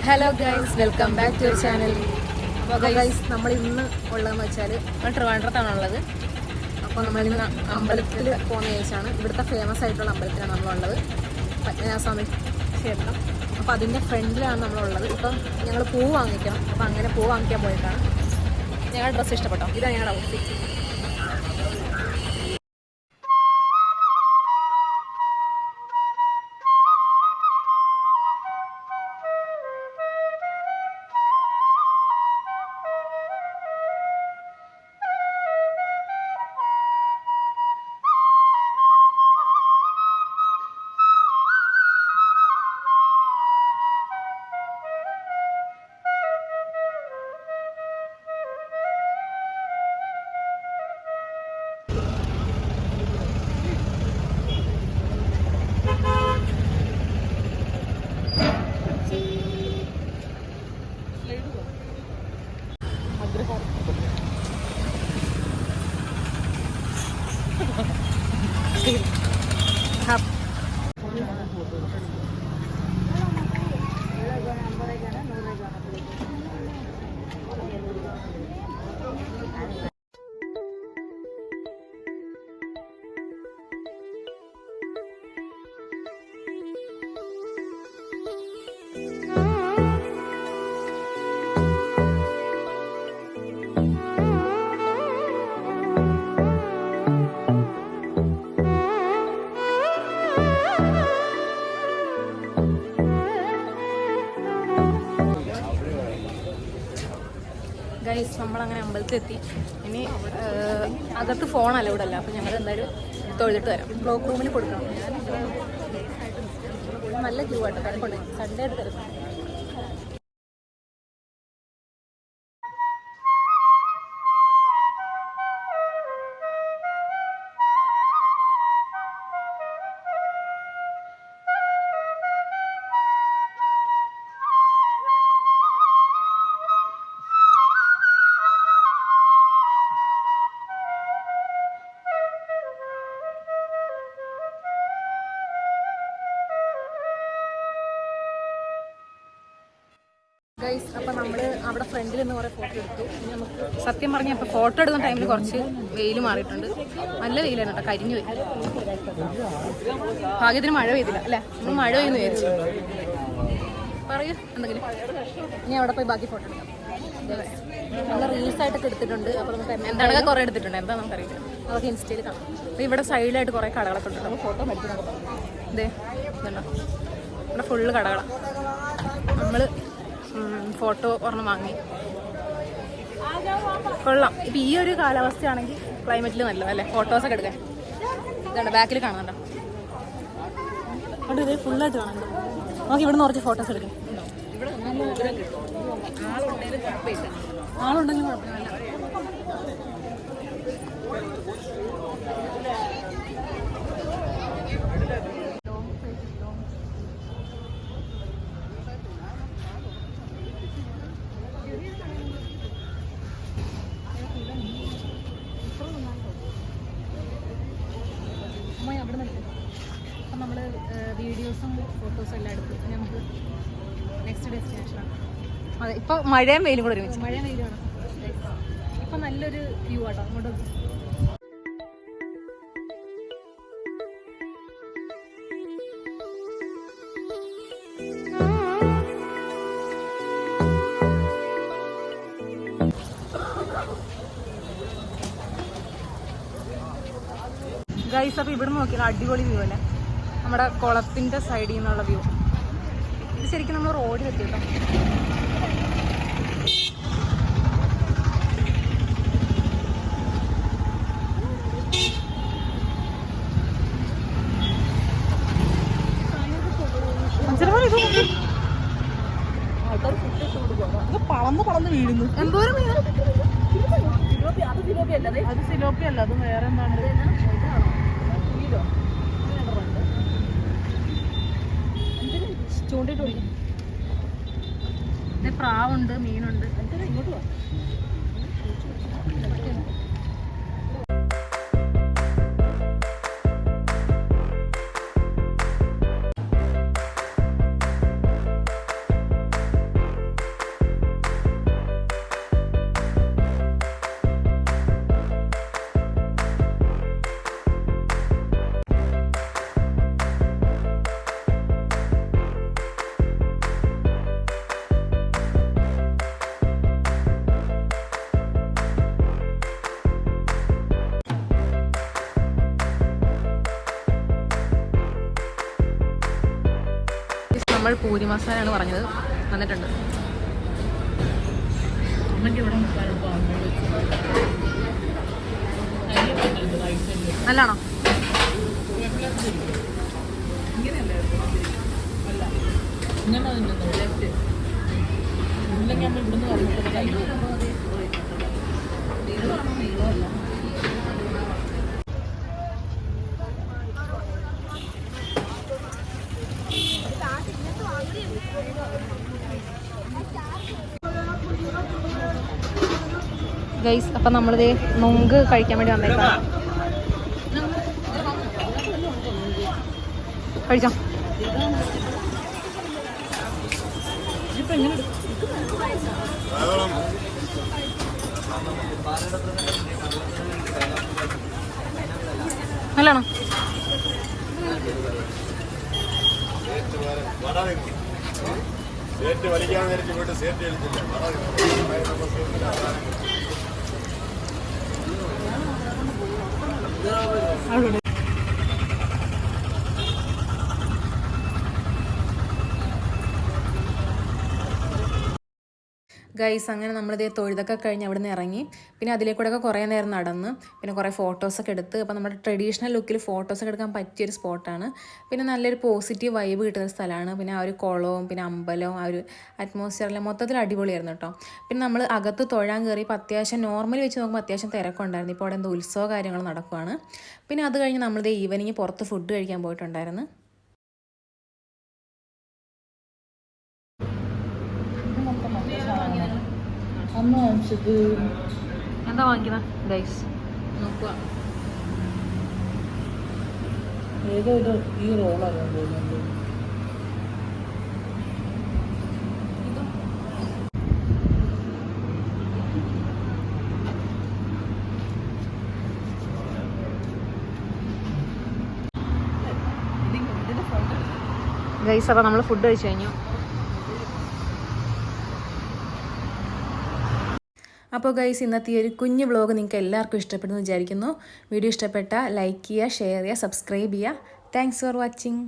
Hello guys, welcome back to your channel. അപ്പോൾ guys, നമ്മൾ ഇന്ന് ഉള്ളതെന്ന് വെച്ചാൽ ട്രിവാൻഡ്രത്താണുള്ളത്. അപ്പോൾ നമ്മളിന്ന് അമ്പലത്തിൽ പോകുന്ന കേസാണ്. ഇവിടുത്തെ ഫേമസ് ആയിട്ടുള്ള അമ്പലത്തിലാണ് നമ്മളുള്ളത്, പത്മനാഭസ്വാമി ക്ഷേത്രം. അപ്പോൾ അതിൻ്റെ ഫ്രണ്ടിലാണ് നമ്മളുള്ളത്. ഇപ്പം ഞങ്ങൾ പൂ വാങ്ങിക്കണം. അപ്പോൾ അങ്ങനെ പൂ വാങ്ങിക്കാൻ പോയിട്ടാണ്. ഞങ്ങളുടെ ഡ്രസ്സ് ഇഷ്ടപ്പെട്ടോ? ഇതാണ് ഞങ്ങളുടെ ഔട്ട്ഫിറ്റ്. ഗൈസ്, നമ്മളങ്ങനെ അമ്പലത്തിലെത്തി. ഇനി അകത്ത് ഫോണല്ല ഇവിടെ അല്ല. അപ്പോൾ ഞങ്ങൾ എന്തായാലും തൊഴുതിട്ട് വരാം. ബ്ലോക്ക് റൂമിൽ കൊടുക്കണം. നല്ല ക്യൂ ആട്ടോ, തിരക്കുണ്ട്. സൺഡേ ആയിട്ട് തിരക്കുണ്ട്. ഗൈസ്, അപ്പോൾ നമ്മൾ അവിടെ ഫ്രണ്ടിൽ നിന്ന് കുറേ ഫോട്ടോ എടുത്തു. ഇനി നമുക്ക് സത്യം പറഞ്ഞാൽ ഇപ്പോൾ ഫോട്ടോ എടുക്കുന്ന ടൈമിൽ കുറച്ച് വെയിൽ മാറിയിട്ടുണ്ട്. നല്ല വെയിലാണ് കേട്ടോ, കരിഞ്ഞു പോയി. ഭാഗ്യത്തിന് മഴ പെയ്തില്ല അല്ലേ? നമ്മൾ മഴ പെയ്യുന്നു വിചാരിച്ചു. പറയൂ എന്തെങ്കിലും. ഇനി അവിടെ പോയി ബാക്കി ഫോട്ടോ എടുക്കാം. നല്ല റീൽസായിട്ടൊക്കെ എടുത്തിട്ടുണ്ട്. അപ്പോൾ നമുക്ക് എന്താണ് കുറേ എടുത്തിട്ടുണ്ട്, എന്താ നമുക്കറിയില്ല. അതൊക്കെ ഇൻസ്റ്റയിൽ കാണാം. അപ്പോൾ ഇവിടെ സൈഡിലായിട്ട് കുറേ കടകളൊക്കെ ഉണ്ട്. അപ്പോൾ ഫോട്ടോ മേടിക്കണം. ഇതേ ഇതുണ്ടോ, ഇവിടെ ഫുള്ള് കടകളാണ്. നമ്മൾ ഫോട്ടോ ഒരെണ്ണം വാങ്ങി. കൊള്ളാം. ഇപ്പം ഈ ഒരു കാലാവസ്ഥയാണെങ്കിൽ ക്ലൈമറ്റിൽ നല്ലത് അല്ലേ ഫോട്ടോസൊക്കെ എടുക്കാൻ. ഇതാണ് ബാക്കിൽ കാണുന്നുണ്ടോ, അതുകൊണ്ട് ഇത് ഫുള്ളായിട്ട് കാണുന്നുണ്ട്. നമുക്ക് ഇവിടെ നിന്ന് കുറച്ച് ഫോട്ടോസ് എടുക്കാം. ആളുണ്ടെങ്കിലും കുഴപ്പമില്ല. അപ്പം നമ്മൾ വീഡിയോസും ഫോട്ടോസും എല്ലാം എടുത്തു. നമുക്ക് നെക്സ്റ്റ് ഡെസ്റ്റിനേഷനാണ്. അതെ, ഇപ്പോൾ മഴയും വെയിലും കൂടെ ഒരുമിച്ച്. മഴയും വെയിലുമാണ്. ഇപ്പം നല്ലൊരു വ്യൂ ആട്ടോ അങ്ങോട്ട്. ഗൈസ്, അപ്പോൾ ഇവിടെ നോക്കിയാൽ അടിപൊളി വ്യൂ അല്ലേ, നമ്മുടെ കുളത്തിൻ്റെ സൈഡിൽ നിന്നുള്ള വ്യൂ. ഇത് ശരിക്കും നമ്മൾ റോഡിൽ എത്തി കേട്ടോ. പറന്ന് വീഴുന്നു. എന്തോരം മീൻ! അത് സിലോപ്പി അല്ല, അത് വേറെ എന്താണ്. ചൂണ്ടിട്ട് വിളിക്കും. പ്രാവുണ്ട്, മീനുണ്ട്. ഇങ്ങോട്ട് വാ. നമ്മൾ പൂരി മസാലയാണ് പറഞ്ഞത്. വന്നിട്ടുണ്ട്. നല്ലാണോ? ഗൈസ്, അപ്പം നമ്മളിത് നൊങ്ക് കഴിക്കാൻ വേണ്ടി വന്നേക്കാം. കഴിച്ചോ? നല്ലാണോ? ഗൈസ്, അങ്ങനെ നമ്മളിത് തൊഴുതൊക്കെ കഴിഞ്ഞ് അവിടെ നിന്ന് ഇറങ്ങി. പിന്നെ അതിലേക്കൂടെയൊക്കെ കുറേ നേരം നടന്ന് പിന്നെ കുറേ ഫോട്ടോസൊക്കെ എടുത്ത്. അപ്പോൾ നമ്മുടെ ട്രഡീഷണൽ ലുക്കിൽ ഫോട്ടോസൊക്കെ എടുക്കാൻ പറ്റിയൊരു സ്പോട്ടാണ്. പിന്നെ നല്ലൊരു പോസിറ്റീവ് വൈബ് കിട്ടുന്ന സ്ഥലമാണ്. പിന്നെ ആ ഒരു കുളവും പിന്നെ അമ്പലവും ആ ഒരു അറ്റ്മോസ്ഫിയറിൽ മൊത്തത്തിൽ അടിപൊളിയായിരുന്നു കേട്ടോ. പിന്നെ നമ്മൾ അകത്ത് തൊഴാൻ കയറിയപ്പോൾ അത്യാവശ്യം നോർമൽ വെച്ച് നോക്കുമ്പോൾ അത്യാവശ്യം തിരക്കുണ്ടായിരുന്നു. ഇപ്പോൾ അവിടെ എന്തോ ഉത്സവ കാര്യങ്ങൾ നടക്കുവാണ്. പിന്നെ അത് കഴിഞ്ഞ് നമ്മളിത് ഈവനിങ് പുറത്ത് ഫുഡ് കഴിക്കാൻ പോയിട്ടുണ്ടായിരുന്നു. എന്താ വാങ്ങിക്കുന്ന ഗൈസ്? നോക്കുക. ഏതോ ഈ റോളാണ് തോന്നുന്നത്. ഗൈസ്, അപ്പോൾ നമ്മൾ ഫുഡ് കഴിച്ചു കഴിഞ്ഞു. അപ്പോൾ ഗൈസ്, ഇന്നത്തെ ഈ ഒരു കുഞ്ഞു വ്ലോഗ് നിങ്ങൾക്ക് എല്ലാവർക്കും ഇഷ്ടപ്പെടുന്നു വിചാരിക്കുന്നു. വീഡിയോ ഇഷ്ടപ്പെട്ടാൽ ലൈക്ക് ചെയ്യുക, ഷെയർ ചെയ്യുക, സബ്സ്ക്രൈബ് ചെയ്യുക. Thanks for watching.